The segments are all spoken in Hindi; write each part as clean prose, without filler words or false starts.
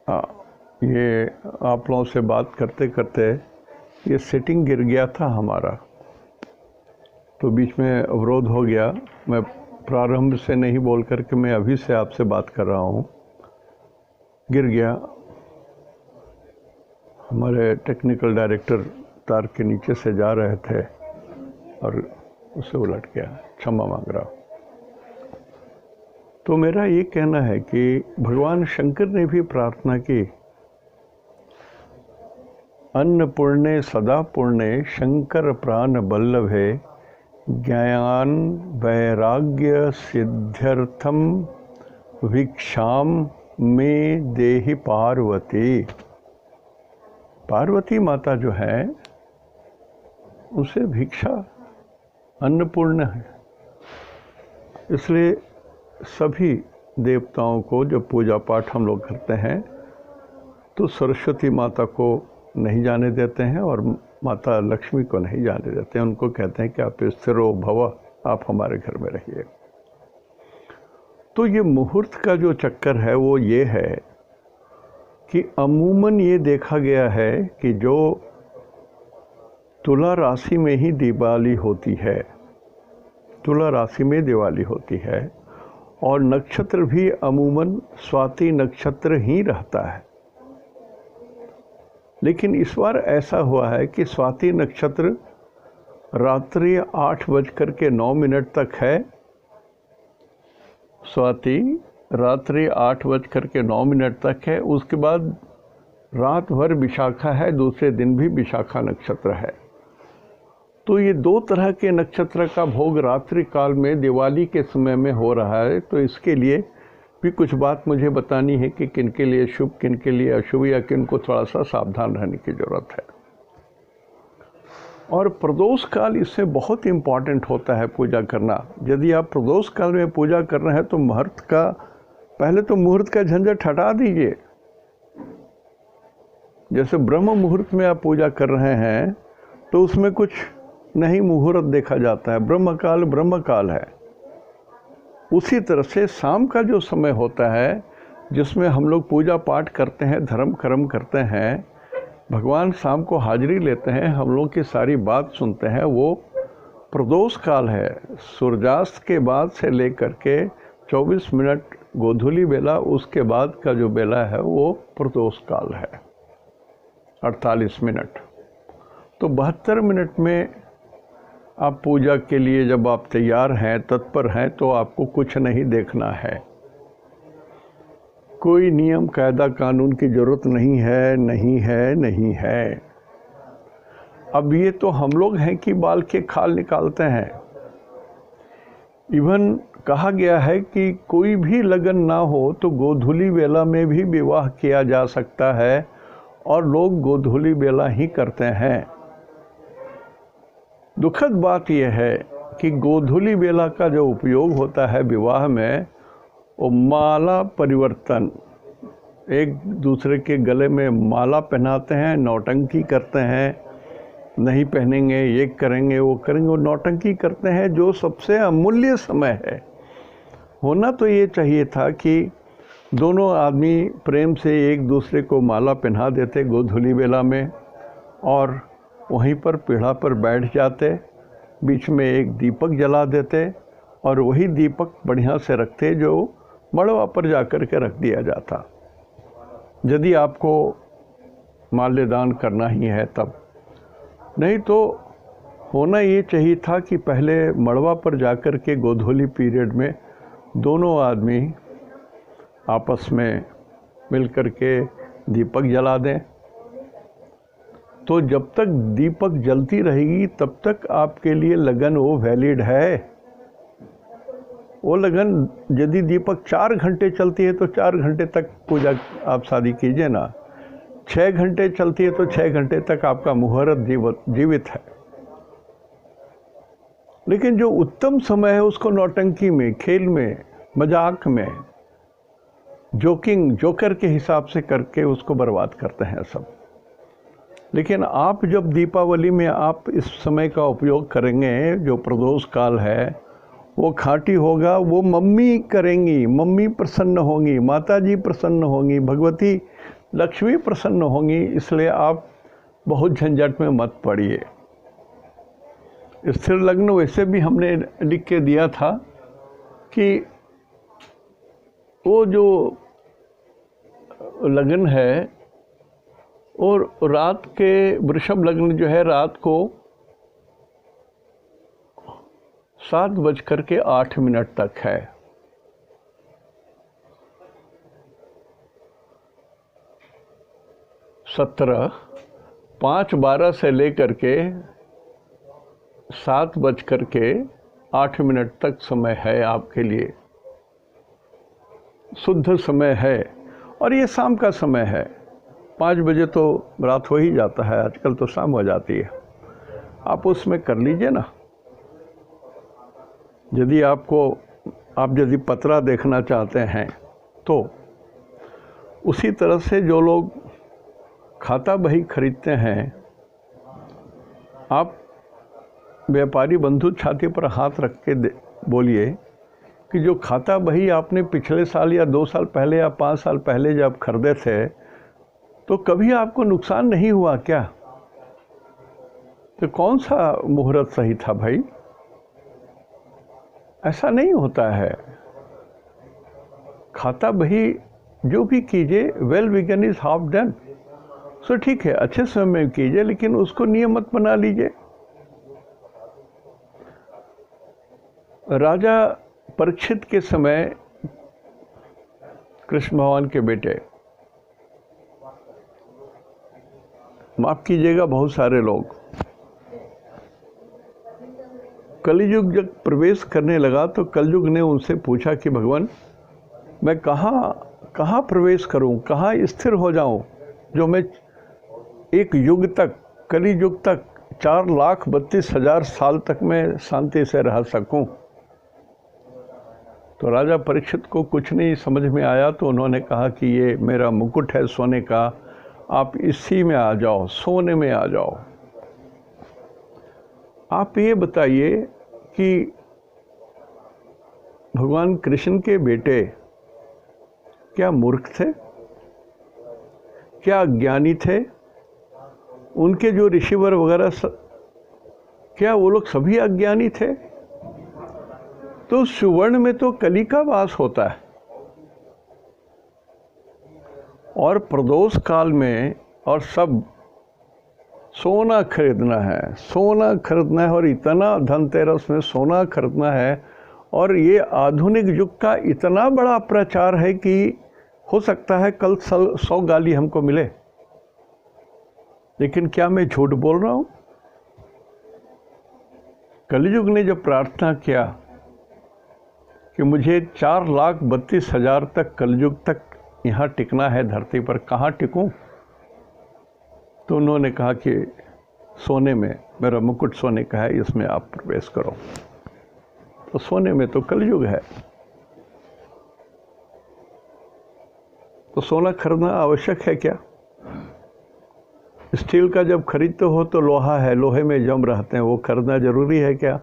ये आप लोगों से बात करते करते ये सेटिंग गिर गया था हमारा, तो बीच में अवरोध हो गया। मैं प्रारंभ से नहीं बोल करके मैं अभी से आपसे बात कर रहा हूँ, गिर गया। हमारे टेक्निकल डायरेक्टर तार के नीचे से जा रहे थे और उसे उलट गया, क्षमा मांग रहा हूँ। तो मेरा ये कहना है कि भगवान शंकर ने भी प्रार्थना की, अन्नपूर्णे सदा पूर्णे शंकर प्राण बल्लभे ज्ञान वैराग्य सिद्ध्यर्थम भिक्षाम में देहि पार्वती। पार्वती माता जो है उसे भिक्षा अन्नपूर्ण है। इसलिए सभी देवताओं को जब पूजा पाठ हम लोग करते हैं तो सरस्वती माता को नहीं जाने देते हैं और माता लक्ष्मी को नहीं जाने देते हैं। उनको कहते हैं कि आप स्थिरो भव, आप हमारे घर में रहिए। तो ये मुहूर्त का जो चक्कर है वो ये है कि अमूमन ये देखा गया है कि जो तुला राशि में ही दिवाली होती है, तुला राशि में दिवाली होती है और नक्षत्र भी अमूमन स्वाति नक्षत्र ही रहता है। लेकिन इस बार ऐसा हुआ है कि स्वाति नक्षत्र रात्रि 8:09 तक है। स्वाति रात्रि 8:09 तक है। उसके बाद रात भर विशाखा है, दूसरे दिन भी विशाखा नक्षत्र है। तो ये दो तरह के नक्षत्र का भोग रात्रि काल में दिवाली के समय में हो रहा है। तो इसके लिए भी कुछ बात मुझे बतानी है कि किन के लिए शुभ, किन के लिए अशुभ, या किन को थोड़ा सा सावधान रहने की ज़रूरत है। और प्रदोष काल इसमें बहुत इम्पॉर्टेंट होता है पूजा करना। यदि आप प्रदोष काल में पूजा कर रहे हैं तो मुहूर्त का, पहले तो मुहूर्त का झंझट हटा दीजिए। जैसे ब्रह्म मुहूर्त में आप पूजा कर रहे हैं तो उसमें कुछ नहीं मुहूर्त देखा जाता है, ब्रह्म काल है। उसी तरह से शाम का जो समय होता है जिसमें हम लोग पूजा पाठ करते हैं, धर्म कर्म करते हैं, भगवान शाम को हाजिरी लेते हैं, हम लोग की सारी बात सुनते हैं, वो प्रदोष काल है। सूर्यास्त के बाद से लेकर के 24 मिनट गोधूली बेला, उसके बाद का जो बेला है वो प्रदोष काल है, 48 मिनट। तो 72 मिनट में आप पूजा के लिए जब आप तैयार हैं, तत्पर हैं, तो आपको कुछ नहीं देखना है। कोई नियम कायदा कानून की ज़रूरत नहीं है, नहीं है, नहीं है। अब ये तो हम लोग हैं कि बाल के खाल निकालते हैं। इवन कहा गया है कि कोई भी लगन ना हो तो गोधूली बेला में भी विवाह किया जा सकता है और लोग गोधूली बेला ही करते हैं। दुखद बात यह है कि गोधूली बेला का जो उपयोग होता है विवाह में, वो माला परिवर्तन, एक दूसरे के गले में माला पहनाते हैं, नौटंकी करते हैं, नहीं पहनेंगे, ये करेंगे, वो करेंगे, वो नौटंकी करते हैं, जो सबसे अमूल्य समय है। होना तो ये चाहिए था कि दोनों आदमी प्रेम से एक दूसरे को माला पहना देते गोधूली बेला में और वहीं पर पीढ़ा पर बैठ जाते, बीच में एक दीपक जला देते और वही दीपक बढ़िया से रखते जो मड़वा पर जाकर के रख दिया जाता। यदि आपको माल्यदान करना ही है तब, नहीं तो होना ये चाहिए था कि पहले मड़वा पर जाकर के गोधूली पीरियड में दोनों आदमी आपस में मिलकर के दीपक जला दें। तो जब तक दीपक जलती रहेगी तब तक आपके लिए लगन वो वैलिड है। वो लगन, यदि दीपक 4 घंटे चलती है तो 4 घंटे तक पूजा आप शादी कीजिए ना। 6 घंटे चलती है तो 6 घंटे तक आपका मुहूर्त जीवित है। लेकिन जो उत्तम समय है उसको नौटंकी में, खेल में, मजाक में, जोकर के हिसाब से करके उसको बर्बाद करते हैं सब। लेकिन आप जब दीपावली में आप इस समय का उपयोग करेंगे, जो प्रदोष काल है वो खाटी होगा, वो मम्मी करेंगी, मम्मी प्रसन्न होंगी, माता जी प्रसन्न होंगी, भगवती लक्ष्मी प्रसन्न होंगी, इसलिए आप बहुत झंझट में मत पड़िए। स्थिर लग्न वैसे भी हमने लिख के दिया था कि वो जो लग्न है और रात के वृषभ लग्न जो है रात को 7:08 तक है। सत्रह 5:12 से लेकर के 7:08 तक समय है आपके लिए, शुद्ध समय है। और ये शाम का समय है, 5 बजे तो रात हो ही जाता है, आजकल तो शाम हो जाती है। आप उसमें कर लीजिए ना। यदि आप यदि पतरा देखना चाहते हैं तो उसी तरह से जो लोग खाता बही खरीदते हैं, आप व्यापारी बंधु छाती पर हाथ रख के बोलिए कि जो खाता बही आपने पिछले साल या 2 साल पहले या 5 साल पहले जब खरीदे थे तो कभी आपको नुकसान नहीं हुआ क्या? तो कौन सा मुहूर्त सही था भाई? ऐसा नहीं होता है। खाता बही जो भी कीजिए, well begun is half done. So ठीक है, अच्छे समय में कीजिए, लेकिन उसको नियम मत बना लीजिए। राजा परीक्षित के समय कृष्ण भगवान के बेटे, माफ कीजिएगा बहुत सारे लोग, कलयुग जब प्रवेश करने लगा तो कलयुग ने उनसे पूछा कि भगवान मैं कहाँ प्रवेश करूं, कहाँ स्थिर हो जाऊं जो मैं एक युग तक, कली युग तक 4,32,000 साल तक मैं शांति से रह सकूं। तो राजा परीक्षित को कुछ नहीं समझ में आया, तो उन्होंने कहा कि ये मेरा मुकुट है सोने का, आप इसी में आ जाओ, सोने में आ जाओ। आप ये बताइए कि भगवान कृष्ण के बेटे क्या मूर्ख थे? क्या अज्ञानी थे? उनके जो ऋषिवर वगैरह क्या वो लोग सभी अज्ञानी थे? तो सुवर्ण में तो कली का वास होता है, और प्रदोष काल में और सब सोना खरीदना है, सोना खरीदना है, और इतना धनतेरस में सोना खरीदना है। और ये आधुनिक युग का इतना बड़ा प्रचार है कि हो सकता है कल 100 गाली हमको मिले, लेकिन क्या मैं झूठ बोल रहा हूँ? कलयुग ने जब प्रार्थना किया कि मुझे 4,32,000 तक कलयुग तक यहाँ टिकना है धरती पर, कहाँ टिकूं? तो उन्होंने कहा कि सोने में, मेरा मुकुट सोने का है, इसमें आप प्रवेश करो। तो सोने में तो कलयुग है, तो सोना खरीदना आवश्यक है क्या? स्टील का जब खरीदते हो तो लोहा है, लोहे में जम रहते हैं, वो खरीदना जरूरी है क्या?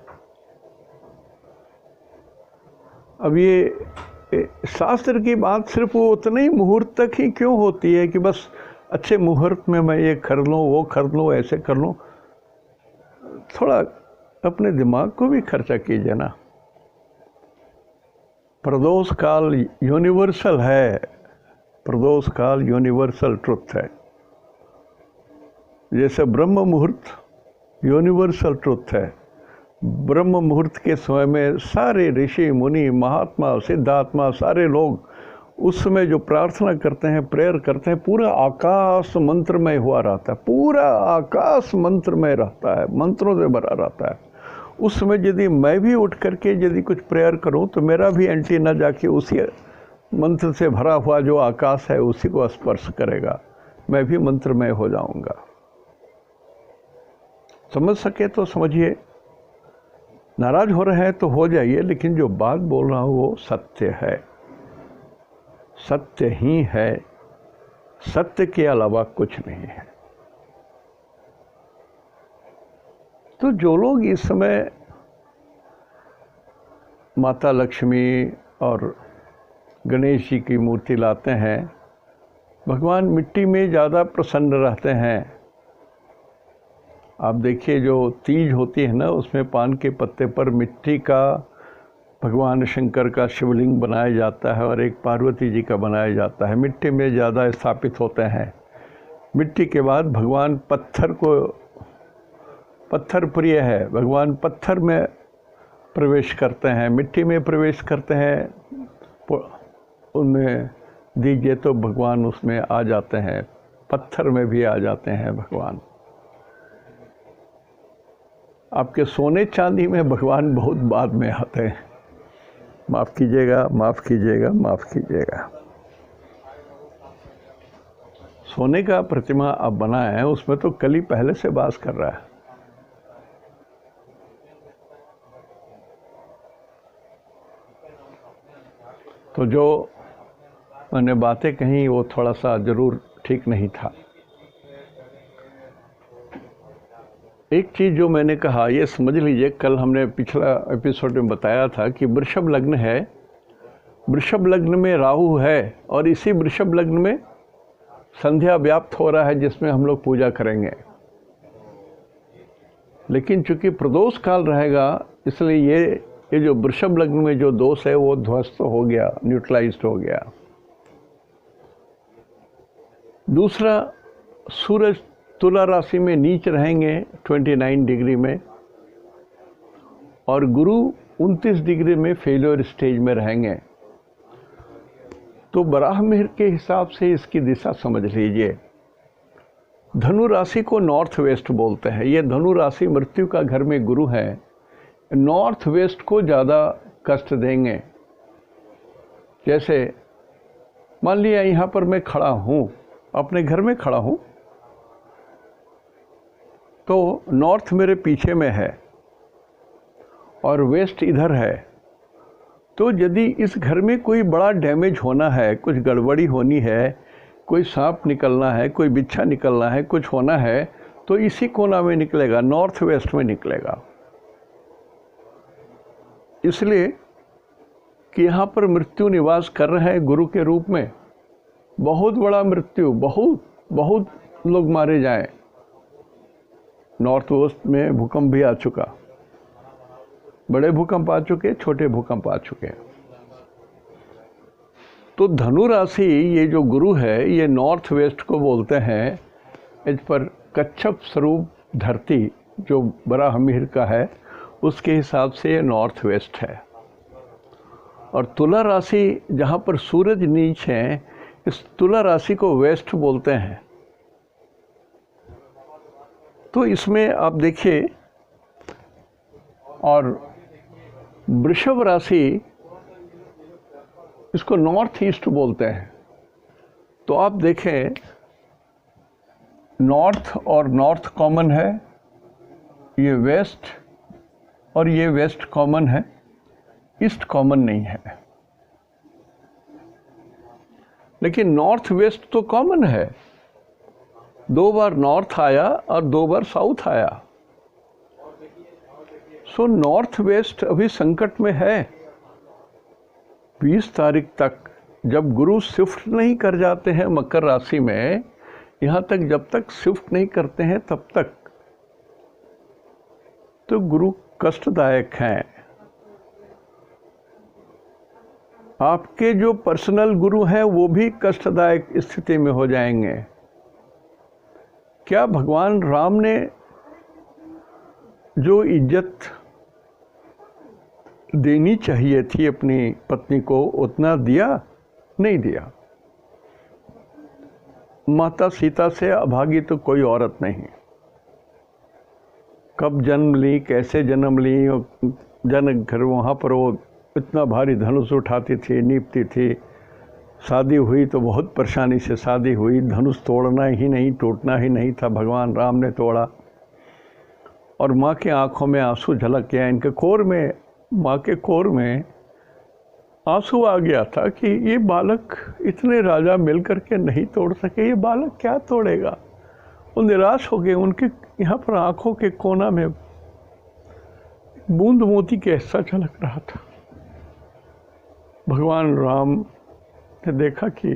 अब ये शास्त्र की बात सिर्फ वो उतने ही मुहूर्त तक ही क्यों होती है कि बस अच्छे मुहूर्त में मैं ये खरीद लूँ, वो खरीद लूँ, ऐसे कर लूँ? थोड़ा अपने दिमाग को भी खर्चा कीजिए ना। प्रदोष काल यूनिवर्सल है, प्रदोष काल यूनिवर्सल ट्रुथ है। जैसे ब्रह्म मुहूर्त यूनिवर्सल ट्रुथ है। ब्रह्म मुहूर्त के समय में सारे ऋषि मुनि महात्मा सिद्धात्मा सारे लोग उस समय जो प्रार्थना करते हैं, प्रेयर करते हैं, पूरा आकाश मंत्रमय हुआ रहता है, पूरा आकाश मंत्रमय रहता है, मंत्रों से भरा रहता है। उस समय यदि मैं भी उठ करके यदि कुछ प्रेयर करूं तो मेरा भी एंटीना जाके उसी मंत्र से भरा हुआ जो आकाश है उसी को स्पर्श करेगा, मैं भी मंत्रमय हो जाऊंगा। समझ सके तो समझिए, नाराज हो रहे हैं तो हो जाइए, लेकिन जो बात बोल रहा हूँ वो सत्य है, सत्य ही है, सत्य के अलावा कुछ नहीं है। तो जो लोग इस समय माता लक्ष्मी और गणेश जी की मूर्ति लाते हैं, भगवान मिट्टी में ज़्यादा प्रसन्न रहते हैं। आप देखिए जो तीज होती है ना, उसमें पान के पत्ते पर मिट्टी का भगवान शंकर का शिवलिंग बनाया जाता है और एक पार्वती जी का बनाया जाता है। मिट्टी में ज़्यादा स्थापित होते हैं। मिट्टी के बाद भगवान पत्थर प्रिय है, भगवान पत्थर में प्रवेश करते हैं, मिट्टी में प्रवेश करते हैं, उनमें दीजिए तो भगवान उसमें आ जाते हैं, पत्थर में भी आ जाते हैं भगवान। आपके सोने चांदी में भगवान बहुत बाद में आते हैं। माफ़ कीजिएगा, माफ़ कीजिएगा, माफ़ कीजिएगा। सोने का प्रतिमा आप बनाए हैं, उसमें तो कली पहले से वास कर रहा है। तो जो मैंने बातें कही वो थोड़ा सा ज़रूर ठीक नहीं था। एक चीज़ जो मैंने कहा, ये समझ लीजिए, कल हमने पिछला एपिसोड में बताया था कि वृषभ लग्न है, वृषभ लग्न में राहु है और इसी वृषभ लग्न में संध्या व्याप्त हो रहा है जिसमें हम लोग पूजा करेंगे। लेकिन चूंकि प्रदोष काल रहेगा, इसलिए ये जो वृषभ लग्न में जो दोष है वो ध्वस्त हो गया, न्यूट्रलाइज्ड हो गया। दूसरा, सूरज तुला राशि में नीच रहेंगे 29 डिग्री में और गुरु 29 डिग्री में फेलियर स्टेज में रहेंगे। तो बराह मिहिर के हिसाब से इसकी दिशा समझ लीजिए। धनु राशि को नॉर्थ वेस्ट बोलते हैं। ये धनु राशि मृत्यु का घर में गुरु है, नॉर्थ वेस्ट को ज़्यादा कष्ट देंगे। जैसे मान लिया यहाँ पर मैं खड़ा हूँ, अपने घर में खड़ा हूँ, तो नॉर्थ मेरे पीछे में है और वेस्ट इधर है। तो यदि इस घर में कोई बड़ा डैमेज होना है, कुछ गड़बड़ी होनी है, कोई सांप निकलना है, कोई बिच्छा निकलना है, कुछ होना है, तो इसी कोना में निकलेगा, नॉर्थ वेस्ट में निकलेगा। इसलिए कि यहाँ पर मृत्यु निवास कर रहे हैं गुरु के रूप में। बहुत बड़ा मृत्यु, बहुत लोग मारे जाएं। नॉर्थ वेस्ट में भूकंप भी आ चुका, बड़े भूकंप आ चुके, छोटे भूकंप आ चुके। तो धनु राशि, ये जो गुरु है, ये नॉर्थ वेस्ट को बोलते हैं। इस पर कच्छप स्वरूप धरती जो बराह मिहिर का है, उसके हिसाब से ये नॉर्थ वेस्ट है। और तुला राशि जहाँ पर सूरज नीच है, इस तुला राशि को वेस्ट बोलते हैं। तो इसमें आप देखिए, और वृषभ राशि इसको नॉर्थ ईस्ट बोलते हैं। तो आप देखें, नॉर्थ और नॉर्थ कॉमन है, ये वेस्ट और ये वेस्ट कॉमन है, ईस्ट कॉमन नहीं है। लेकिन नॉर्थ वेस्ट तो कॉमन है। 2 बार नॉर्थ आया और 2 बार साउथ आया। सो नॉर्थ वेस्ट अभी संकट में है। 20 तारीख तक जब गुरु शिफ्ट नहीं कर जाते हैं मकर राशि में, यहाँ तक जब तक शिफ्ट नहीं करते हैं तब तक तो गुरु कष्टदायक हैं। आपके जो पर्सनल गुरु हैं वो भी कष्टदायक स्थिति में हो जाएंगे। क्या भगवान राम ने जो इज्जत देनी चाहिए थी अपनी पत्नी को, उतना दिया? नहीं दिया। माता सीता से अभागी तो कोई औरत नहीं। कब जन्म ली, कैसे जन्म ली, जनक घर, वहाँ पर वो इतना भारी धनुष उठाती थी, नीपती थी। शादी हुई तो बहुत परेशानी से शादी हुई। धनुष तोड़ना ही नहीं, टूटना ही नहीं था, भगवान राम ने तोड़ा। और माँ के आंखों में आंसू झलक गया। इनके कोर में, माँ के कोर में आंसू आ गया था कि ये बालक इतने राजा मिल करके नहीं तोड़ सके, ये बालक क्या तोड़ेगा। वो निराश हो गए। उनके यहाँ पर आंखों के कोना में बूंद मोती के हिस्सा झलक रहा था। भगवान राम ने देखा कि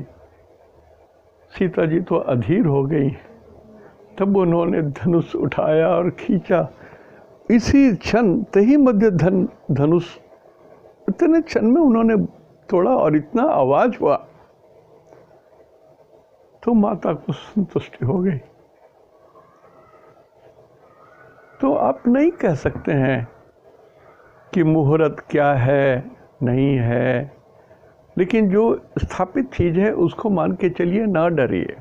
सीता जी तो अधीर हो गई। तब उन्होंने धनुष उठाया और खींचा। इसी क्षण तही मध्य धनुष, इतने क्षण में उन्होंने तोड़ा और इतना आवाज हुआ तो माता को संतुष्टि हो गई। तो आप नहीं कह सकते हैं कि मुहूर्त क्या है नहीं है, लेकिन जो स्थापित चीज है उसको मान के चलिए, ना डरिए।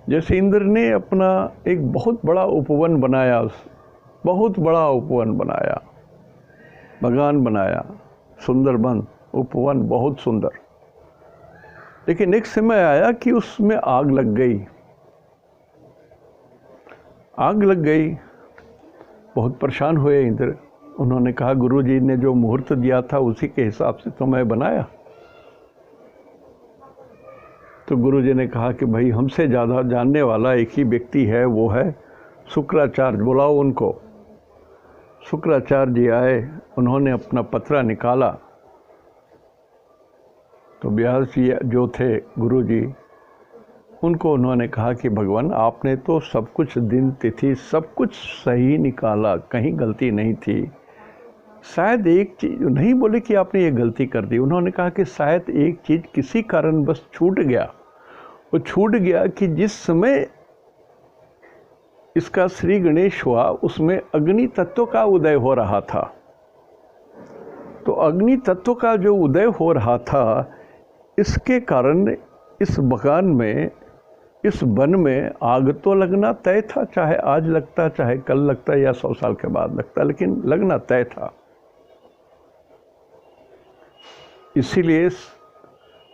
जैसे इंद्र ने अपना एक बहुत बड़ा उपवन बनाया, बहुत बड़ा उपवन बनाया, बगान बनाया, सुंदर वन, उपवन बहुत सुंदर। लेकिन एक समय आया कि उसमें आग लग गई। आग लग गई, बहुत परेशान हुए इंद्र। उन्होंने कहा गुरुजी ने जो मुहूर्त दिया था उसी के हिसाब से तो मैं बनाया। तो गुरुजी ने कहा कि भाई हमसे ज़्यादा जानने वाला एक ही व्यक्ति है, वो है शुक्राचार्य, बुलाओ उनको। शुक्राचार्य जी आए, उन्होंने अपना पत्रा निकाला। तो व्यास जी जो थे गुरुजी, उनको उन्होंने कहा कि भगवान आपने तो सब कुछ दिन तिथि सब कुछ सही निकाला, कहीं गलती नहीं थी। शायद एक चीज़, नहीं बोले कि आपने ये गलती कर दी, उन्होंने कहा कि शायद एक चीज़ किसी कारण बस छूट गया। वो छूट गया कि जिस समय इसका श्री गणेश हुआ उसमें अग्नि तत्व का उदय हो रहा था। तो अग्नि तत्व का जो उदय हो रहा था, इसके कारण इस बगान में, इस वन में आग तो लगना तय था, चाहे आज लगता, चाहे कल लगता या 100 साल के बाद लगता, लेकिन लगना तय था। इसीलिए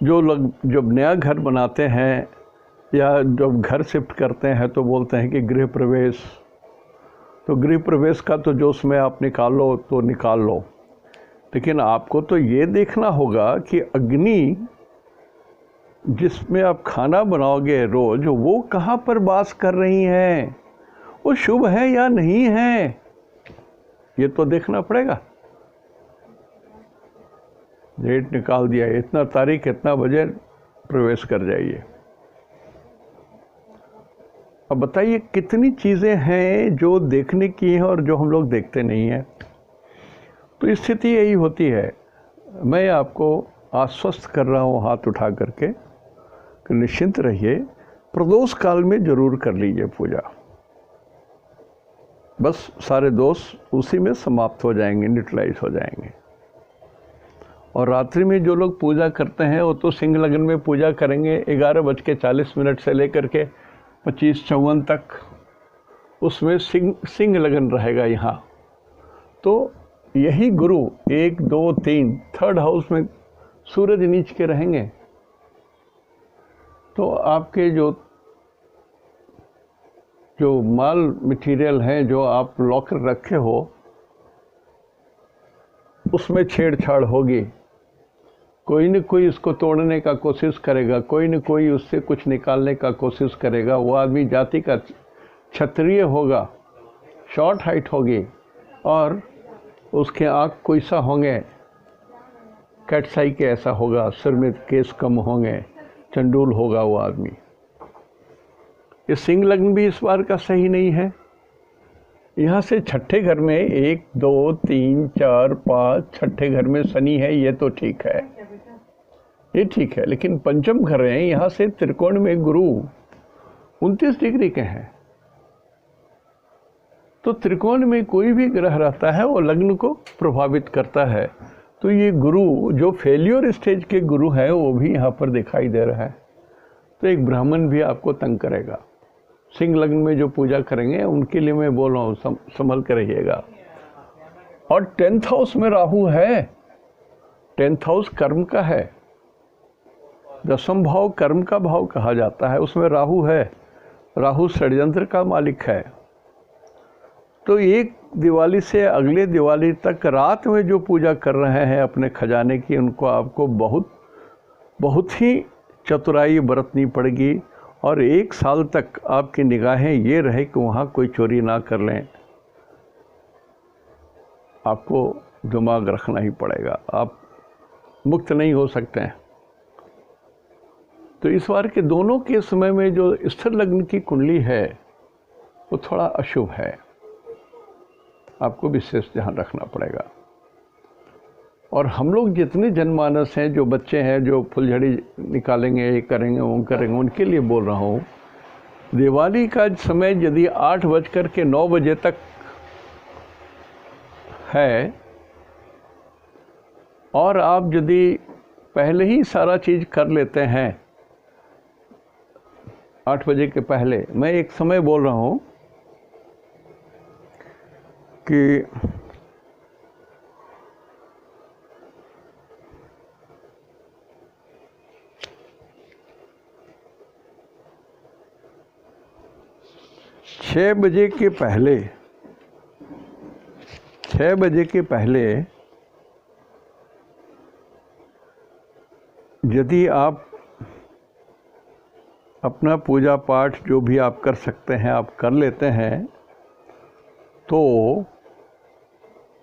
जो लोग जब नया घर बनाते हैं या जब घर शिफ्ट करते हैं तो बोलते हैं कि गृह प्रवेश, तो गृह प्रवेश का तो जो उसमें आप निकालो तो निकाल लो, लेकिन आपको तो ये देखना होगा कि अग्नि जिसमें आप खाना बनाओगे रोज, वो कहाँ पर वास कर रही हैं, वो शुभ है या नहीं है, ये तो देखना पड़ेगा। डेट निकाल दिया, इतना तारीख इतना बजे प्रवेश कर जाइए। अब बताइए कितनी चीज़ें हैं जो देखने की हैं और जो हम लोग देखते नहीं हैं। तो स्थिति यही होती है। मैं आपको आश्वस्त कर रहा हूँ हाथ उठा करके कि निश्चिंत रहिए, प्रदोष काल में जरूर कर लीजिए पूजा, बस सारे दोष उसी में समाप्त हो जाएंगे, न्यूट्रलाइज हो जाएंगे। और रात्रि में जो लोग पूजा करते हैं वो तो सिंह लगन में पूजा करेंगे 11:40 से लेकर के 25:54 तक, उसमें सिंह लगन रहेगा यहाँ। तो यही गुरु 1, 2, 3 थर्ड हाउस में सूरज नीच के रहेंगे। तो आपके जो माल मटेरियल हैं जो आप लॉकर रखे हो, उसमें छेड़छाड़ होगी, कोई न कोई इसको तोड़ने का कोशिश करेगा, कोई न कोई उससे कुछ निकालने का कोशिश करेगा। वो आदमी जाति का क्षत्रिय होगा, शॉर्ट हाइट होगी और उसके आँख कोईसा होंगे, कैटसाई के ऐसा होगा, सिर में केस कम होंगे, चंडूल होगा वो आदमी। ये सिंह लग्न भी इस बार का सही नहीं है। यहाँ से छठे घर में 1, 2, 3, 4, 5 छठे घर में शनि है, ये तो ठीक है, ये ठीक है। लेकिन पंचम घर है, यहाँ से त्रिकोण में गुरु 29 डिग्री के हैं। तो त्रिकोण में कोई भी ग्रह रहता है वो लग्न को प्रभावित करता है। तो ये गुरु जो फेलियर स्टेज के गुरु है वो भी यहाँ पर दिखाई दे रहा है। तो एक ब्राह्मण भी आपको तंग करेगा। सिंह लग्न में जो पूजा करेंगे उनके लिए मैं बोल रहा हूँ, संभल कर रहिएगा। और 10th हाउस में राहु है, 10th हाउस कर्म का है, 10वां भाव कर्म का भाव कहा जाता है, उसमें राहु है। राहु षड्यंत्र का मालिक है। तो एक दिवाली से अगले दिवाली तक रात में जो पूजा कर रहे हैं अपने खजाने की, उनको आपको बहुत ही चतुराई बरतनी पड़ेगी। और 1 साल तक आपकी निगाहें ये रहे कि वहाँ कोई चोरी ना कर लें, आपको दिमाग रखना ही पड़ेगा, आप मुक्त नहीं हो सकते हैं। तो इस बार के दोनों के समय में जो स्थिर लग्न की कुंडली है वो थोड़ा अशुभ है, आपको विशेष ध्यान रखना पड़ेगा। और हम लोग जितने जनमानस हैं, जो बच्चे हैं जो फुलझड़ी निकालेंगे, ये करेंगे वो करेंगे, उनके लिए बोल रहा हूँ, दिवाली का समय यदि 8:09 तक है और आप यदि पहले ही सारा चीज़ कर लेते हैं 8 बजे के पहले, मैं एक समय बोल रहा हूँ कि छः बजे के पहले यदि आप अपना पूजा पाठ जो भी आप कर सकते हैं आप कर लेते हैं तो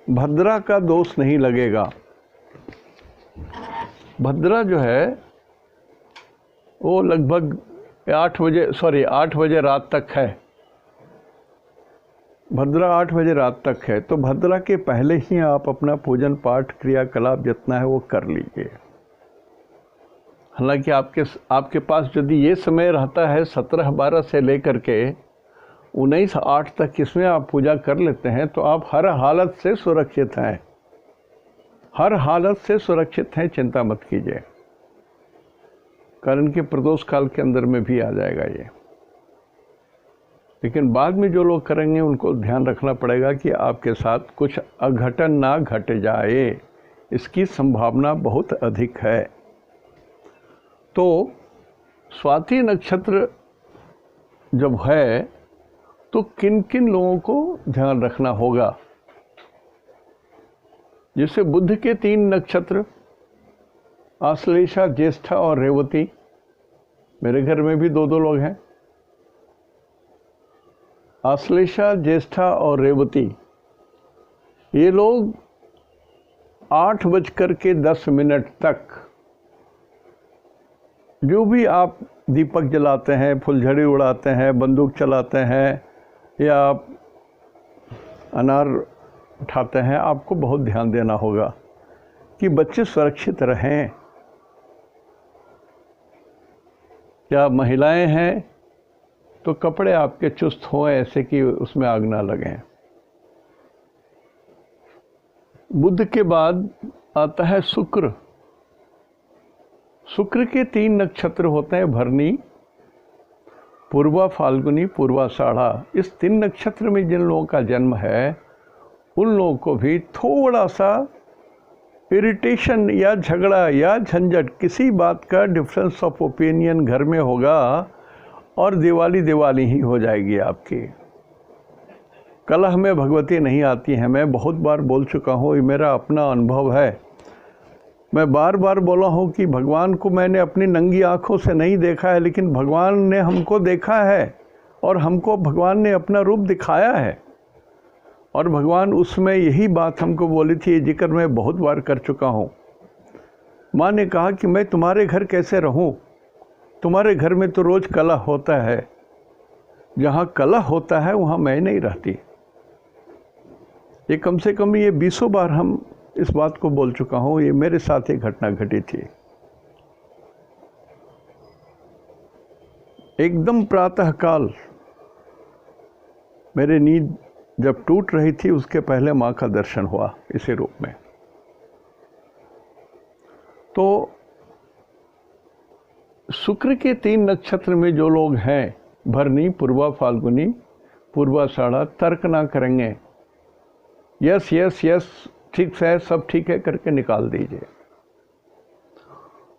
भद्रा का दोष नहीं लगेगा। भद्रा जो है वो लगभग 8 बजे रात तक है। भद्रा 8 बजे रात तक है, तो भद्रा के पहले ही आप अपना पूजन पाठ क्रियाकलाप जितना है वो कर लीजिए। हालांकि आपके पास यदि ये समय रहता है 17-12 से लेकर के 19-8 तक, इसमें आप पूजा कर लेते हैं तो आप हर हालत से सुरक्षित हैं, हर हालत से सुरक्षित हैं, चिंता मत कीजिए। कारण कि प्रदोष काल के अंदर में भी आ जाएगा ये। लेकिन बाद में जो लोग करेंगे उनको ध्यान रखना पड़ेगा कि आपके साथ कुछ अघटन ना घट जाए, इसकी संभावना बहुत अधिक है। तो स्वाति नक्षत्र जब है तो किन किन लोगों को ध्यान रखना होगा। जैसे बुध के 3 नक्षत्र आश्लेषा, ज्येष्ठा और रेवती, मेरे घर में भी 2 लोग हैं, आश्लेषा, ज्येष्ठा और रेवती। ये लोग 8:10 तक जो भी आप दीपक जलाते हैं, फुलझड़ी उड़ाते हैं, बंदूक चलाते हैं या आप अनार उठाते हैं, आपको बहुत ध्यान देना होगा कि बच्चे सुरक्षित रहें। या महिलाएं हैं तो कपड़े आपके चुस्त हों, ऐसे कि उसमें आग ना लगें। बुध के बाद आता है शुक्र। शुक्र के 3 नक्षत्र होते हैं, भरनी, पूर्वा फाल्गुनी, पूर्वाषाढ़ा। इस 3 नक्षत्र में जिन लोगों का जन्म है उन लोगों को भी थोड़ा सा इरिटेशन या झगड़ा या झंझट, किसी बात का डिफरेंस ऑफ ओपिनियन घर में होगा और दिवाली ही हो जाएगी आपकी। कलह में भगवती नहीं आती है, मैं बहुत बार बोल चुका हूँ, ये मेरा अपना अनुभव है। मैं बार बार बोला हूँ कि भगवान को मैंने अपनी नंगी आँखों से नहीं देखा है, लेकिन भगवान ने हमको देखा है और हमको भगवान ने अपना रूप दिखाया है। और भगवान उसमें यही बात हमको बोली थी, ये जिक्र मैं बहुत बार कर चुका हूँ। माँ ने कहा कि मैं तुम्हारे घर कैसे रहूँ, तुम्हारे घर में तो रोज़ कलह होता है, जहाँ कलह होता है वहाँ मैं नहीं रहती। ये कम से कम ये 20 बार हम इस बात को बोल चुका हूँ, ये मेरे साथ एक घटना घटी थी। एकदम प्रातःकाल मेरी नींद जब टूट रही थी, उसके पहले माँ का दर्शन हुआ इसी रूप में। तो शुक्र के 3 नक्षत्र में जो लोग हैं, भरनी, पूर्वा फाल्गुनी, पूर्वाषाढ़ा, तर्क ना करेंगे, यस यस यस ठीक है, सब ठीक है करके निकाल दीजिए।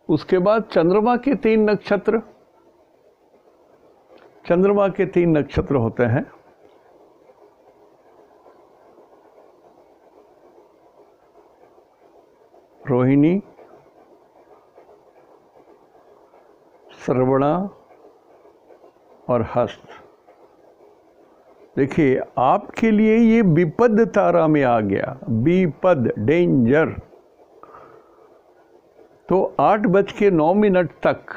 उसके बाद चंद्रमा के 3 नक्षत्र, चंद्रमा के 3 नक्षत्र होते हैं, रोहिणी, श्रवणा और हस्त। देखिए आपके लिए ये विपद तारा में आ गया, विपद, डेंजर। तो 8:09 तक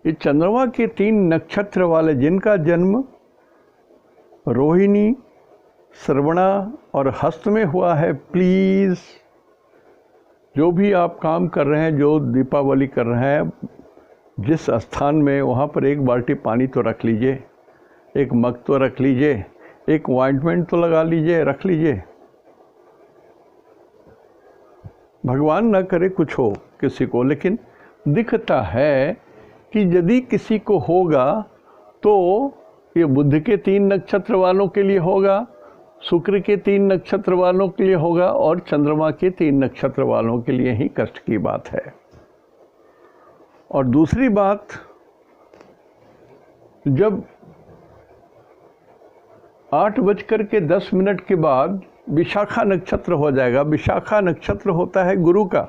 ये चंद्रमा के 3 नक्षत्र वाले जिनका जन्म रोहिणी, श्रवणा और हस्त में हुआ है, प्लीज़ जो भी आप काम कर रहे हैं, जो दीपावली कर रहे हैं, जिस स्थान में वहाँ पर एक बाल्टी पानी तो रख लीजिए, एक मग तो रख लीजिए, एक ऑइंटमेंट तो लगा लीजिए, रख लीजिए। भगवान ना करे कुछ हो किसी को, लेकिन दिखता है कि यदि किसी को होगा तो ये बुध के 3 नक्षत्र वालों के लिए होगा, शुक्र के 3 नक्षत्र वालों के लिए होगा और चंद्रमा के 3 नक्षत्र वालों के लिए ही कष्ट की बात है। और दूसरी बात, जब 8:10 के बाद विशाखा नक्षत्र हो जाएगा, विशाखा नक्षत्र होता है गुरु का,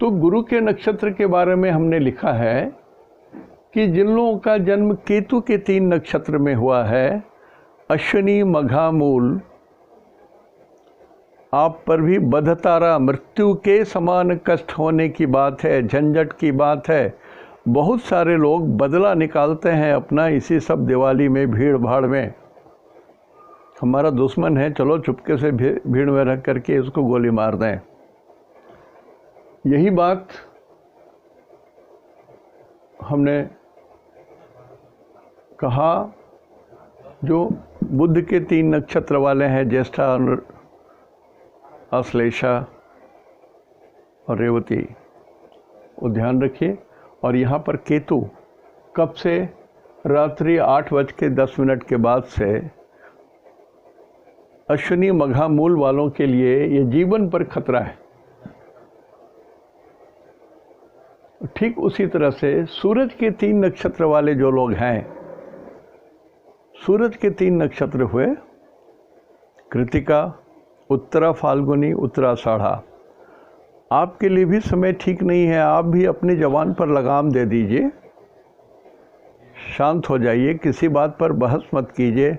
तो गुरु के नक्षत्र के बारे में हमने लिखा है कि जिन लोगों का जन्म केतु के 3 नक्षत्र में हुआ है, अश्विनी मघा मूल, आप पर भी बधतारा मृत्यु के समान कष्ट होने की बात है, झंझट की बात है। बहुत सारे लोग बदला निकालते हैं अपना इसी सब दिवाली में, भीड़ भाड़ में। हमारा दुश्मन है, चलो चुपके से भीड़ में रख करके उसको गोली मार दें। यही बात हमने कहा जो बुध के 3 नक्षत्र वाले हैं, ज्येष्ठा, आश्लेषा और रेवती, वो ध्यान रखिए। और यहाँ पर केतु कब से, रात्रि 8:10 के बाद से अश्विनी मघा मूल वालों के लिए ये जीवन पर खतरा है। ठीक उसी तरह से सूरज के 3 नक्षत्र वाले जो लोग हैं, सूरज के 3 नक्षत्र हुए कृतिका, उत्तरा फाल्गुनी, उत्तराषाढ़ा। आपके लिए भी समय ठीक नहीं है, आप भी अपनी जवान पर लगाम दे दीजिए, शांत हो जाइए, किसी बात पर बहस मत कीजिए।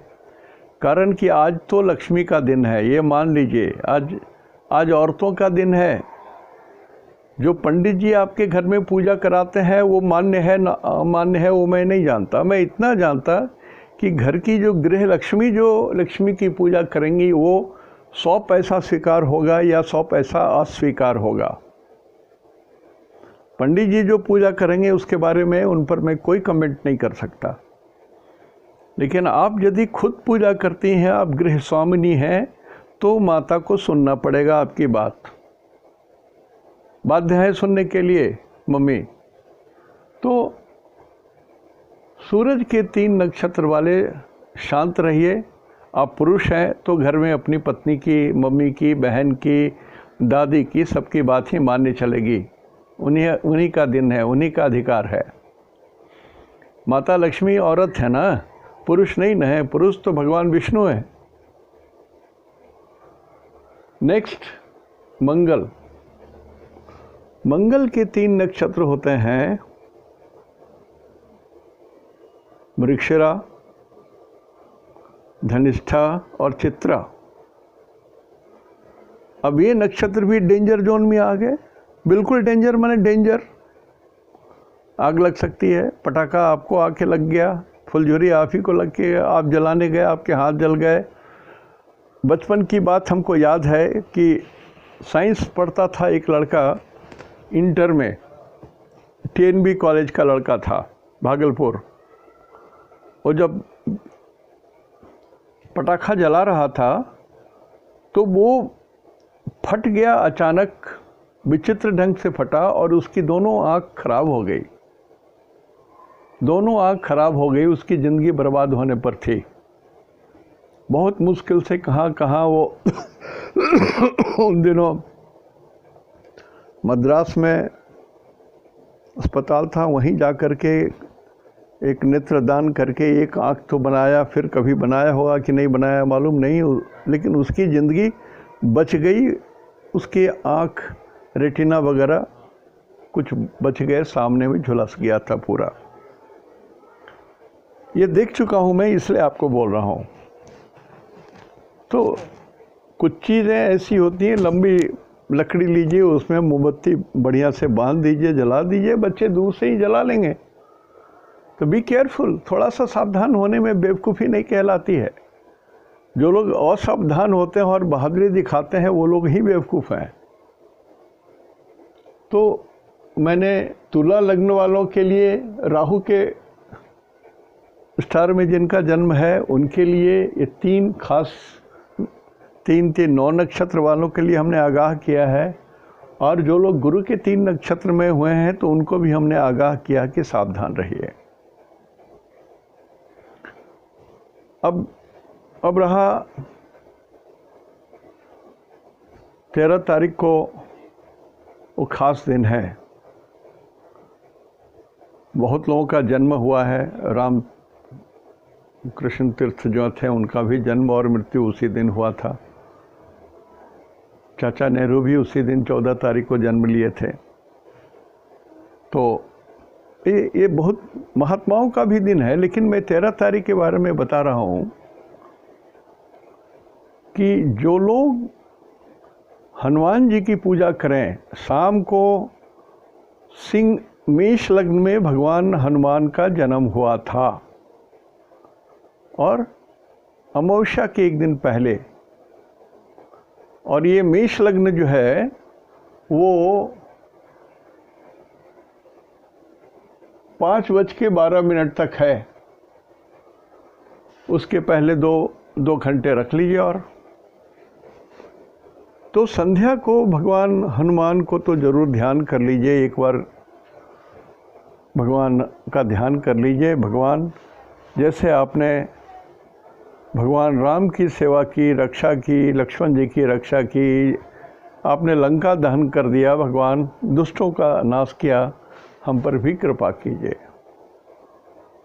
कारण कि आज तो लक्ष्मी का दिन है, ये मान लीजिए। आज औरतों का दिन है। जो पंडित जी आपके घर में पूजा कराते हैं वो मान्य है ना अमान्य है वो मैं नहीं जानता। मैं इतना जानता कि घर की जो गृह लक्ष्मी, जो लक्ष्मी की पूजा करेंगी, वो 100 पैसा स्वीकार होगा या 100 पैसा अस्वीकार होगा। पंडित जी जो पूजा करेंगे उसके बारे में उन पर मैं कोई कमेंट नहीं कर सकता। लेकिन आप यदि खुद पूजा करती हैं, आप गृह स्वामिनी हैं, तो माता को सुनना पड़ेगा आपकी बात। बाध्य है सुनने के लिए मम्मी। तो सूरज के 3 नक्षत्र वाले शांत रहिए। आप पुरुष हैं तो घर में अपनी पत्नी की, मम्मी की, बहन की, दादी की, सबकी बात ही माननी चलेगी। उन्हीं का दिन है, उन्हीं का अधिकार है। माता लक्ष्मी औरत है ना, पुरुष नहीं न है। पुरुष तो भगवान विष्णु है। नेक्स्ट, मंगल। मंगल के 3 नक्षत्र होते हैं मृगशिरा, धनिष्ठा और चित्रा। अब ये नक्षत्र भी डेंजर जोन में आ गए। बिल्कुल डेंजर माने डेंजर। आग लग सकती है, पटाखा आपको आके लग गया, फुलझुरी आप ही को लग के आप जलाने गए, आपके हाथ जल गए। बचपन की बात हमको याद है कि साइंस पढ़ता था एक लड़का, इंटर में, TNB कॉलेज का लड़का था, भागलपुर। वो जब पटाखा जला रहा था तो वो फट गया अचानक, विचित्र ढंग से फटा और उसकी दोनों आँख खराब हो गई। दोनों आँख खराब हो गई, उसकी ज़िंदगी बर्बाद होने पर थी। बहुत मुश्किल से कहाँ वो उन दिनों मद्रास में अस्पताल था, वहीं जा कर के एक नेत्रदान करके एक आँख तो बनाया। फिर कभी बनाया होगा कि नहीं बनाया मालूम नहीं, लेकिन उसकी ज़िंदगी बच गई। उसकी आँख, रेटिना वगैरह कुछ बच गए, सामने में झुलस गया था पूरा। ये देख चुका हूँ मैं, इसलिए आपको बोल रहा हूँ। तो कुछ चीज़ें ऐसी होती हैं, लंबी लकड़ी लीजिए, उसमें मोमबत्ती बढ़िया से बांध दीजिए, जला दीजिए, बच्चे दूर से ही जला लेंगे। तो बी केयरफुल, थोड़ा सा सावधान होने में बेवकूफ़ी नहीं कहलाती है। जो लोग असावधान होते हैं और बहादुरी दिखाते हैं वो लोग ही बेवकूफ़ हैं। तो मैंने तुला लग्न वालों के लिए, राहु के स्टार में जिनका जन्म है उनके लिए ये 3 खास 9 नक्षत्र वालों के लिए हमने आगाह किया है, और जो लोग गुरु के 3 नक्षत्र में हुए हैं तो उनको भी हमने आगाह किया कि सावधान रहिए। अब रहा 13 तारीख को, वो खास दिन है। बहुत लोगों का जन्म हुआ है। राम कृष्ण तीर्थ जो थे उनका भी जन्म और मृत्यु उसी दिन हुआ था। चाचा नेहरू भी उसी दिन 14 तारीख को जन्म लिए थे। तो ये बहुत महात्माओं का भी दिन है। लेकिन मैं 13 तारीख के बारे में बता रहा हूँ कि जो लोग हनुमान जी की पूजा करें, शाम को मेष लग्न में भगवान हनुमान का जन्म हुआ था, और अमावस्या के एक दिन पहले। और ये मेष लग्न जो है वो 5:12 तक है। उसके पहले दो घंटे रख लीजिए। और तो संध्या को भगवान हनुमान को तो ज़रूर ध्यान कर लीजिए, एक बार भगवान का ध्यान कर लीजिए। भगवान जैसे आपने भगवान राम की सेवा की, रक्षा की, लक्ष्मण जी की रक्षा की, आपने लंका दहन कर दिया, भगवान दुष्टों का नाश किया, हम पर भी कृपा कीजिए।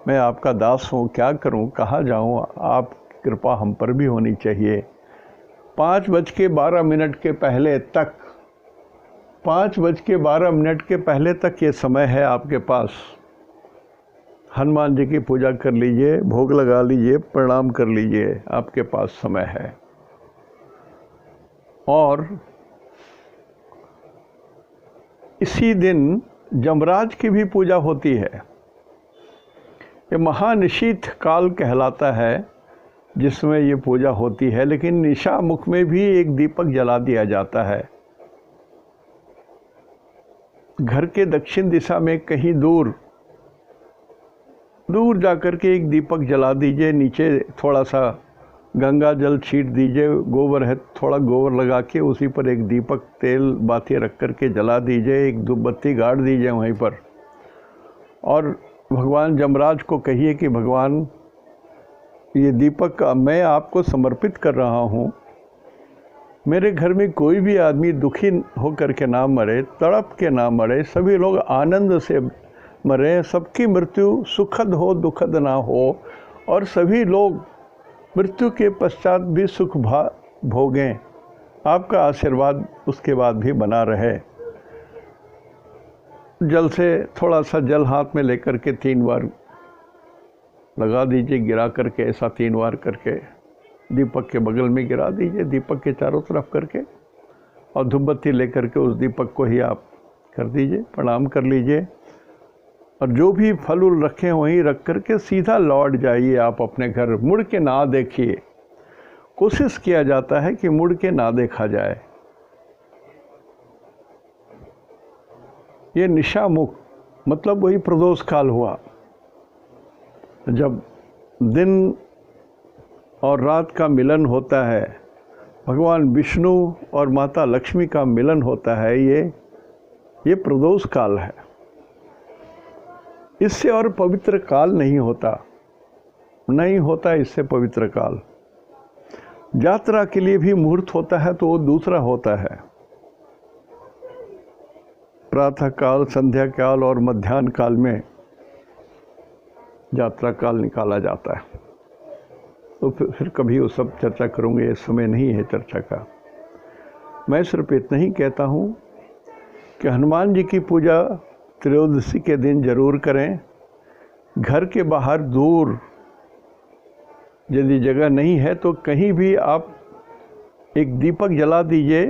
मैं आपका दास हूँ, क्या करूँ, कहाँ जाऊँ, आप कृपा हम पर भी होनी चाहिए। 5:12 के पहले तक, 5:12 के पहले तक ये समय है आपके पास। हनुमान जी की पूजा कर लीजिए, भोग लगा लीजिए, प्रणाम कर लीजिए, आपके पास समय है। और इसी दिन जमराज की भी पूजा होती है। ये महानिशीथ काल कहलाता है जिसमें ये पूजा होती है। लेकिन निशा मुख में भी एक दीपक जला दिया जाता है। घर के दक्षिण दिशा में कहीं दूर जाकर के एक दीपक जला दीजिए। नीचे थोड़ा सा गंगा जल छीट दीजिए, गोबर है थोड़ा गोबर लगा के उसी पर एक दीपक तेल बाती रख कर के जला दीजिए, एक धूपबत्ती गाड़ दीजिए वहीं पर। और भगवान जमराज को कहिए कि भगवान ये दीपक मैं आपको समर्पित कर रहा हूँ। मेरे घर में कोई भी आदमी दुखी होकर के ना मरे, तड़प के ना मरे, सभी लोग आनंद से मरे, सबकी मृत्यु सुखद हो, दुखद ना हो, और सभी लोग मृत्यु के पश्चात भी सुख भोगें। आपका आशीर्वाद उसके बाद भी बना रहे। जल से थोड़ा सा जल हाथ में लेकर के 3 बार लगा दीजिए, गिरा करके, ऐसा 3 बार करके दीपक के बगल में गिरा दीजिए, दीपक के चारों तरफ करके, और धूपबत्ती लेकर के उस दीपक को ही आप कर दीजिए, प्रणाम कर लीजिए। और जो भी फल उल रखे वहीं रख करके सीधा लौट जाइए आप अपने घर। मुड़ के ना देखिए। कोशिश किया जाता है कि मुड़ के ना देखा जाए। ये निशामुख मतलब वही प्रदोष काल हुआ, जब दिन और रात का मिलन होता है, भगवान विष्णु और माता लक्ष्मी का मिलन होता है। ये प्रदोष काल है। इससे और पवित्र काल नहीं होता इससे पवित्र काल। यात्रा के लिए भी मुहूर्त होता है तो वो दूसरा होता है। प्रातः काल, संध्या काल और मध्याह्न काल में यात्रा काल निकाला जाता है। तो फिर कभी वो सब चर्चा करूँगे, ये समय नहीं है चर्चा का। मैं सिर्फ इतना ही कहता हूँ कि हनुमान जी की पूजा त्रयोदशी के दिन जरूर करें। घर के बाहर दूर यदि जगह नहीं है तो कहीं भी आप एक दीपक जला दीजिए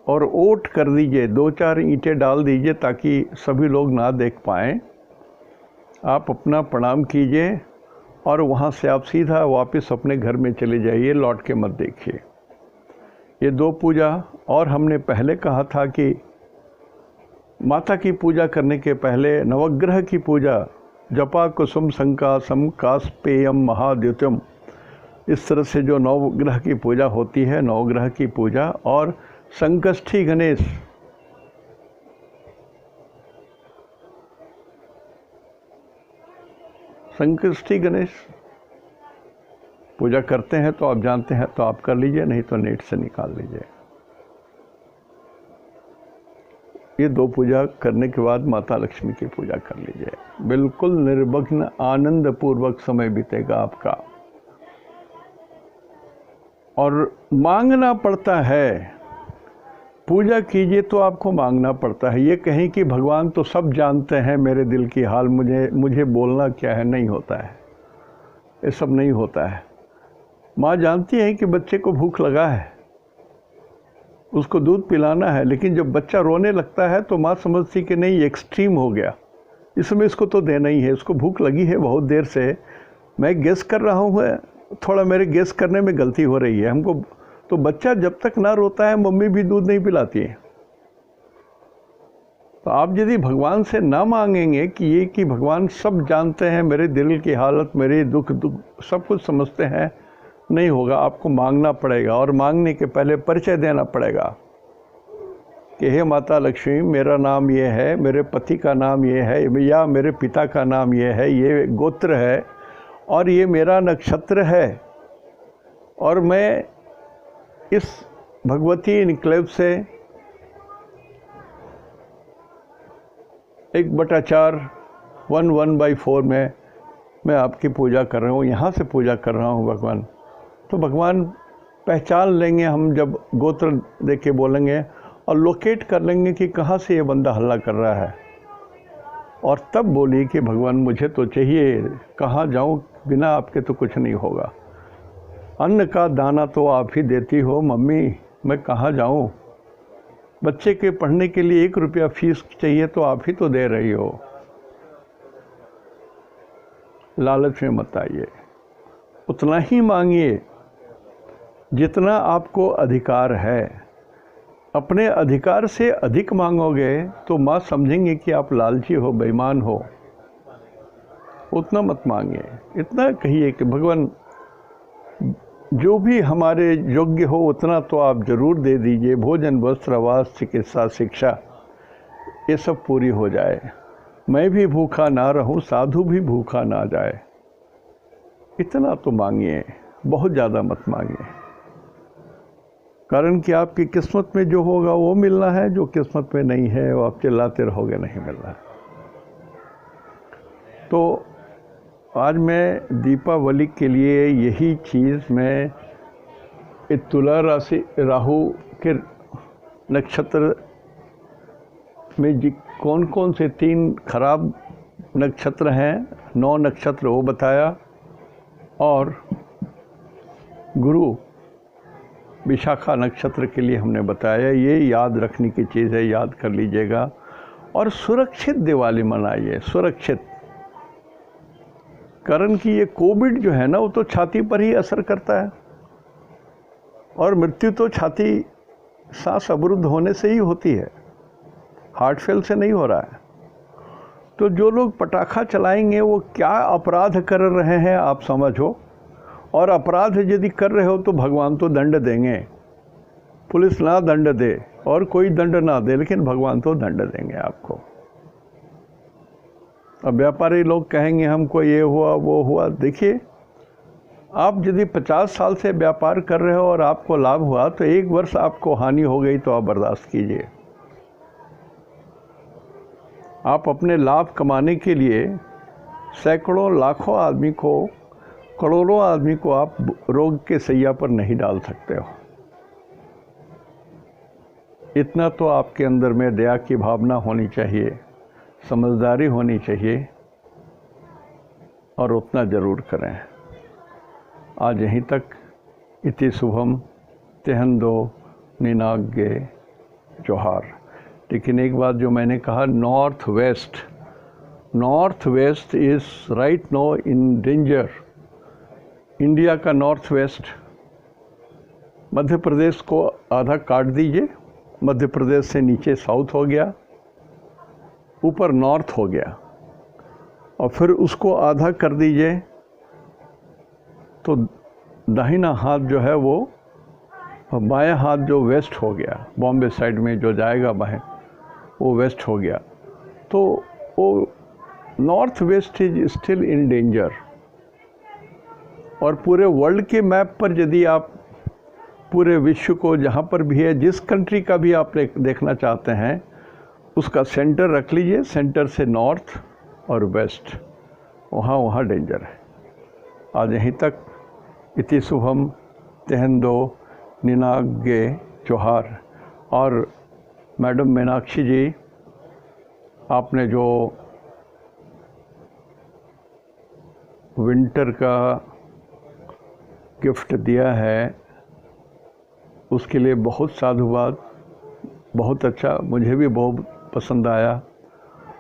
और ओट कर दीजिए, 2-4 ईंटें डाल दीजिए ताकि सभी लोग ना देख पाएँ। आप अपना प्रणाम कीजिए और वहाँ से आप सीधा वापस अपने घर में चले जाइए, लौट के मत देखिए। ये 2 पूजा। और हमने पहले कहा था कि माता की पूजा करने के पहले नवग्रह की पूजा, जपा कुसुम संकासम कास्पेयम महाद्युतम, इस तरह से जो नवग्रह की पूजा होती है, नवग्रह की पूजा और संकष्टी गणेश, संकष्टी गणेश पूजा करते हैं तो आप जानते हैं तो आप कर लीजिए, नहीं तो नेट से निकाल लीजिए। ये 2 पूजा करने के बाद माता लक्ष्मी की पूजा कर लीजिए। बिल्कुल निर्विघ्न आनंद पूर्वक समय बीतेगा आपका। और मांगना पड़ता है, पूजा कीजिए तो आपको मांगना पड़ता है। ये कहें कि भगवान तो सब जानते हैं मेरे दिल की हाल, मुझे बोलना क्या है, नहीं होता है, ये सब नहीं होता है। माँ जानती है कि बच्चे को भूख लगा है, उसको दूध पिलाना है, लेकिन जब बच्चा रोने लगता है तो माँ समझती कि नहीं एक्सट्रीम हो गया, इसमें इसको तो देना ही है, इसको भूख लगी है बहुत देर से, मैं गेस कर रहा हूँ, थोड़ा मेरे गेस करने में गलती हो रही है हमको। तो बच्चा जब तक ना रोता है मम्मी भी दूध नहीं पिलाती है। तो आप यदि भगवान से ना मांगेंगे कि भगवान सब जानते हैं मेरे दिल की हालत, मेरे दुख सब कुछ समझते हैं, नहीं होगा। आपको मांगना पड़ेगा और मांगने के पहले परिचय देना पड़ेगा कि हे माता लक्ष्मी, मेरा नाम ये है, मेरे पति का नाम ये है, या मेरे पिता का नाम ये है, ये गोत्र है और ये मेरा नक्षत्र है, और मैं इस भगवती इनक्लेव से 1/4 1/4 में मैं आपकी पूजा कर रहा हूँ, यहाँ से पूजा कर रहा हूँ भगवान। तो भगवान पहचान लेंगे हम जब गोत्र देख के बोलेंगे, और लोकेट कर लेंगे कि कहाँ से ये बंदा हल्ला कर रहा है, और तब बोलिए कि भगवान मुझे तो चाहिए, कहाँ जाऊँ, बिना आपके तो कुछ नहीं होगा। अन्न का दाना तो आप ही देती हो मम्मी, मैं कहाँ जाऊँ, बच्चे के पढ़ने के लिए 1 रुपया फीस चाहिए तो आप ही तो दे रही हो। लालच में मत आइए, उतना ही मांगिए जितना आपको अधिकार है। अपने अधिकार से अधिक मांगोगे तो माँ समझेंगे कि आप लालची हो, बेईमान हो। उतना मत मांगिए, इतना कहिए कि भगवान जो भी हमारे योग्य हो उतना तो आप जरूर दे दीजिए। भोजन, वस्त्र, आवास, चिकित्सा, शिक्षा, ये सब पूरी हो जाए। मैं भी भूखा ना रहूं, साधु भी भूखा ना जाए। इतना तो मांगिए, बहुत ज़्यादा मत मांगिए, कारण कि आपकी किस्मत में जो होगा वो मिलना है, जो किस्मत में नहीं है वो आप चिल्लाते रहोगे नहीं मिलना है। तो आज मैं दीपावली के लिए यही चीज़ मैं तुला राशि राहु के नक्षत्र में कौन कौन से 3 खराब नक्षत्र हैं, 9 नक्षत्र वो बताया, और गुरु विशाखा नक्षत्र के लिए हमने बताया। ये याद रखने की चीज़ है, याद कर लीजिएगा। और सुरक्षित दिवाली मनाइए, सुरक्षित, कारण कि ये कोविड जो है ना वो तो छाती पर ही असर करता है, और मृत्यु तो छाती सांस अवरुद्ध होने से ही होती है, हार्ट फेल से नहीं हो रहा है। तो जो लोग पटाखा चलाएंगे वो क्या अपराध कर रहे हैं आप समझो, और अपराध यदि कर रहे हो तो भगवान तो दंड देंगे। पुलिस ना दंड दे और कोई दंड ना दे, लेकिन भगवान तो दंड देंगे आपको। अब व्यापारी लोग कहेंगे हमको ये हुआ वो हुआ। देखिए, आप यदि 50 साल से व्यापार कर रहे हो और आपको लाभ हुआ तो 1 वर्ष आपको हानि हो गई तो आप बर्दाश्त कीजिए। आप अपने लाभ कमाने के लिए सैकड़ों लाखों आदमी को, करोड़ों आदमी को आप रोग के सैया पर नहीं डाल सकते हो। इतना तो आपके अंदर में दया की भावना होनी चाहिए, समझदारी होनी चाहिए, और उतना ज़रूर करें। आज यहीं तक। इति शुभम तेहंदो निनाग्ये जोहार। लेकिन एक बात जो मैंने कहा, north west is right now in danger. India का नॉर्थ वेस्ट, मध्य प्रदेश को आधा काट दीजिए, मध्य प्रदेश से नीचे साउथ हो गया, ऊपर नॉर्थ हो गया, और फिर उसको आधा कर दीजिए तो दाहिना हाथ जो है वो, बायां हाथ जो वेस्ट हो गया, बॉम्बे साइड में जो जाएगा बाएं, वो वेस्ट हो गया। तो वो north west is still in danger. और पूरे वर्ल्ड के मैप पर यदि आप पूरे विश्व को जहाँ पर भी है, जिस कंट्री का भी आप देखना चाहते हैं, उसका सेंटर रख लीजिए, सेंटर से नॉर्थ और वेस्ट, वहाँ डेंजर है। आज यहीं तक। इति शुभम तेहंदो निनागे जोहार। और मैडम मीनाक्षी जी, आपने जो विंटर का गिफ्ट दिया है उसके लिए बहुत साधुवाद। बहुत अच्छा, मुझे भी बहुत पसंद आया,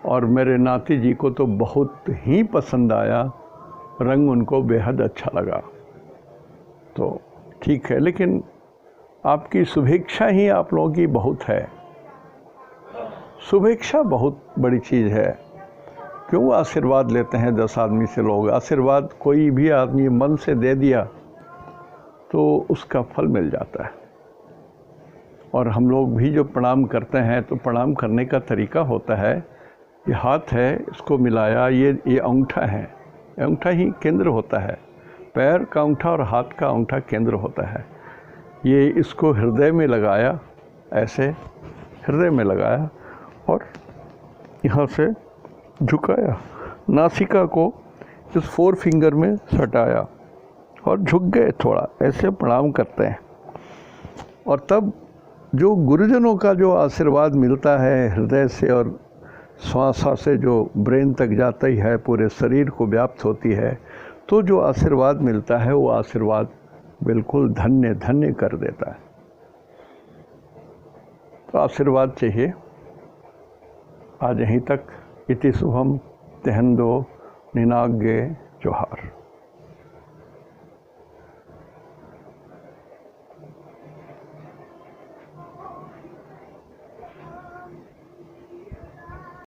और मेरे नाती जी को तो बहुत ही पसंद आया। रंग उनको बेहद अच्छा लगा। तो ठीक है, लेकिन आपकी शुभेच्छा ही आप लोगों की बहुत है। शुभेच्छा बहुत बड़ी चीज़ है। क्यों आशीर्वाद लेते हैं 10 आदमी से लोग? आशीर्वाद कोई भी आदमी मन से दे दिया तो उसका फल मिल जाता है। और हम लोग भी जो प्रणाम करते हैं, तो प्रणाम करने का तरीका होता है, ये हाथ है, इसको मिलाया, ये अंगूठा है, अंगूठा ही केंद्र होता है। पैर का अंगूठा और हाथ का अंगूठा केंद्र होता है। ये इसको हृदय में लगाया, ऐसे हृदय में लगाया, और यहाँ से झुकाया, नासिका को इस 4 फिंगर में सटाया और झुक गए थोड़ा, ऐसे प्रणाम करते हैं। और तब जो गुरुजनों का जो आशीर्वाद मिलता है हृदय से, और श्वास से जो ब्रेन तक जाता ही है, पूरे शरीर को व्याप्त होती है, तो जो आशीर्वाद मिलता है वो आशीर्वाद बिल्कुल धन्य धन्य कर देता है। तो आशीर्वाद चाहिए। आज यहीं तक। इति शुभम तेहंदो निनागे जोहार।